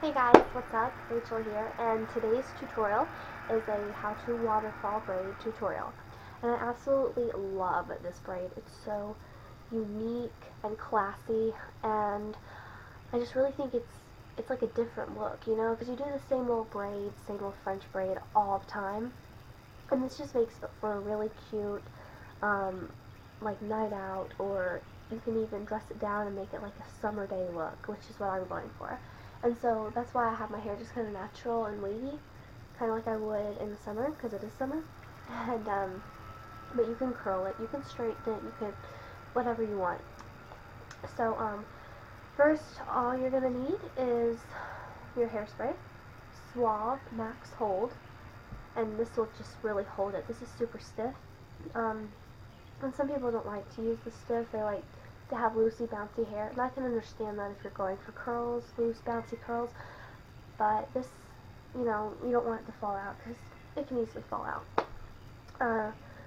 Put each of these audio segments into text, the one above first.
Hey guys, what's up? Rachel here, and today's tutorial is a how to waterfall braid tutorial. And I absolutely love this braid. It's so unique and classy, and I just really think it's like a different look, you know, because you do the same old braid, same old French braid all the time, and this just makes it for a really cute um, like night out, or you can even dress it down and make it like a summer day look, which is what I'm going for. And so that's why I have my hair just kind of natural and wavy, kind of like I would in the summer, because it is summer. And but you can curl it, you can straighten it, you can whatever you want. So first, all you're gonna need is your hairspray, Suave Max Hold, and this will just really hold it. This is super stiff. And some people don't like to use the stiff. They like to have loosey bouncy hair, and I can understand that if you're going for curls, loose bouncy curls, but this, you know, you don't want it to fall out because it can easily fall out.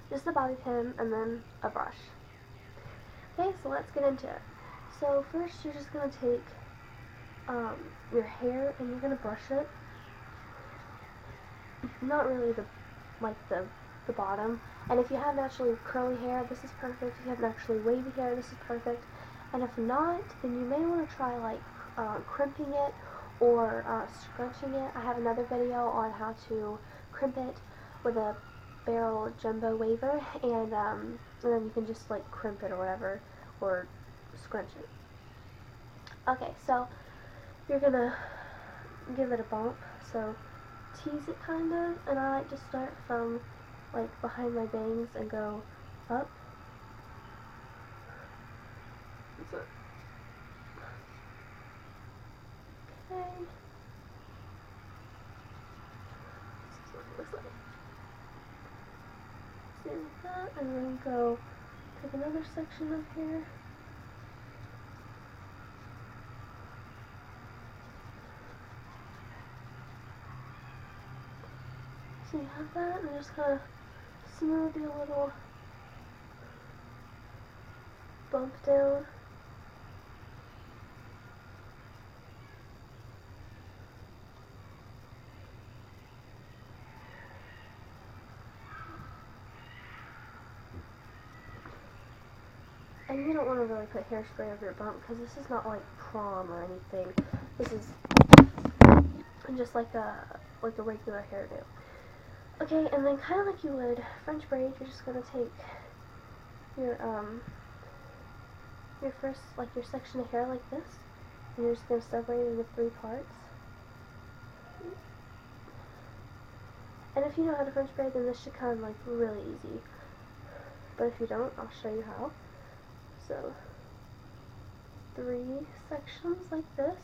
Just a bobby pin and then a brush. Okay, so let's get into it. So first you're just going to take your hair and you're going to brush it. Not really the bottom. And if you have naturally curly hair, this is perfect. If you have naturally wavy hair, this is perfect. And if not, then you may want to try like crimping it or scrunching it. I have another video on how to crimp it with a barrel jumbo waver, and then you can just like crimp it or whatever, or scrunch it. Okay, so you're gonna give it a bump, so tease it kind of, and I like to start from like behind my bangs and go up. So, okay. This is what it looks like. See like that, and then go take another section of hair. So you have that, and just kind of smooth your little bump down. And you don't want to really put hairspray over your bump because this is not like prom or anything. This is just like a regular hairdo. Okay, and then kind of like you would French braid, you're just gonna take your first, like your section of hair like this, and you're just gonna separate it into 3 parts. And if you know how to French braid, then this should come like really easy. But if you don't, I'll show you how. So 3 sections like this,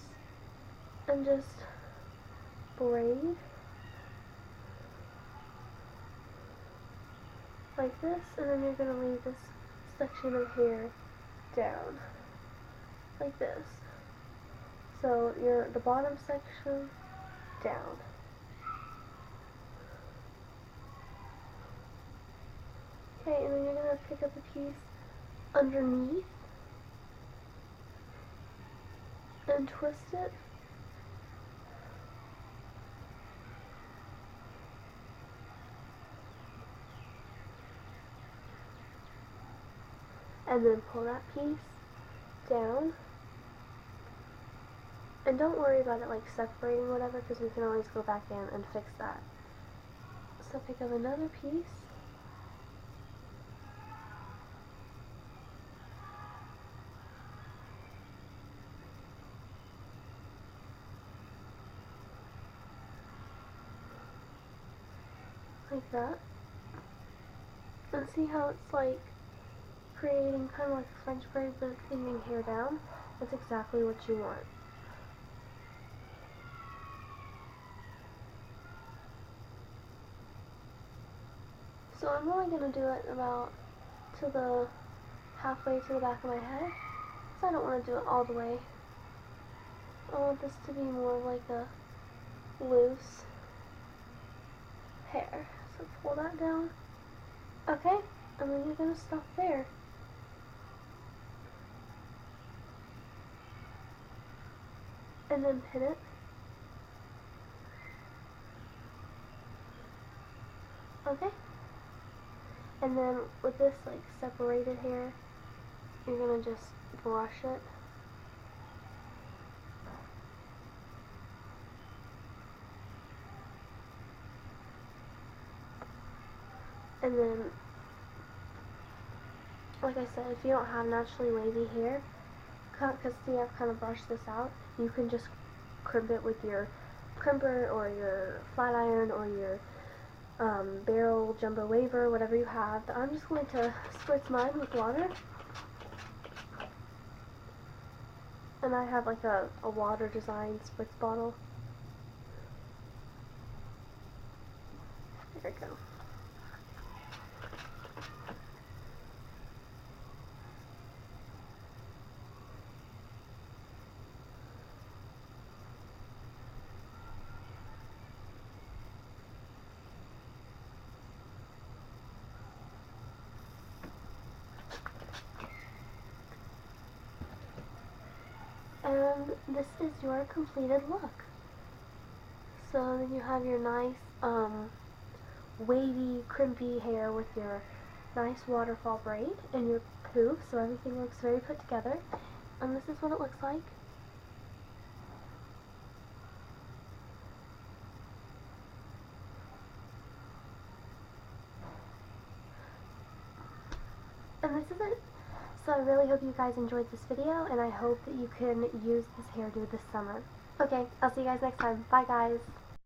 and just braid like this, and then you're going to leave this section of hair down like this. So the bottom section down. Okay, and then you're going to pick up a piece underneath and twist it. And then pull that piece down. And don't worry about it like separating or whatever, because we can always go back in and fix that. So pick up another piece. Like that. And see how it's like creating kind of like a French braid, but it's thinning hair down? That's exactly what you want. So I'm only going to do it about to the halfway to the back of my head, because I don't want to do it all the way. I want this to be more like a loose hair. So pull that down. Okay, and then you're going to stop there. And then pin it Okay? And then with this like separated hair, you're gonna just brush it. And then, like I said, if you don't have naturally wavy hair, because see I've kind of brushed this out, you can just crimp it with your crimper or your flat iron or your barrel jumbo waver, whatever you have. But I'm just going to spritz mine with water. And I have like a water design spritz bottle. There we go. And this is your completed look. So then you have your nice wavy, crimpy hair with your nice waterfall braid and your poof, so everything looks very put together. And this is what it looks like. And this is it. So I really hope you guys enjoyed this video, and I hope that you can use this hairdo this summer. Okay, I'll see you guys next time. Bye guys.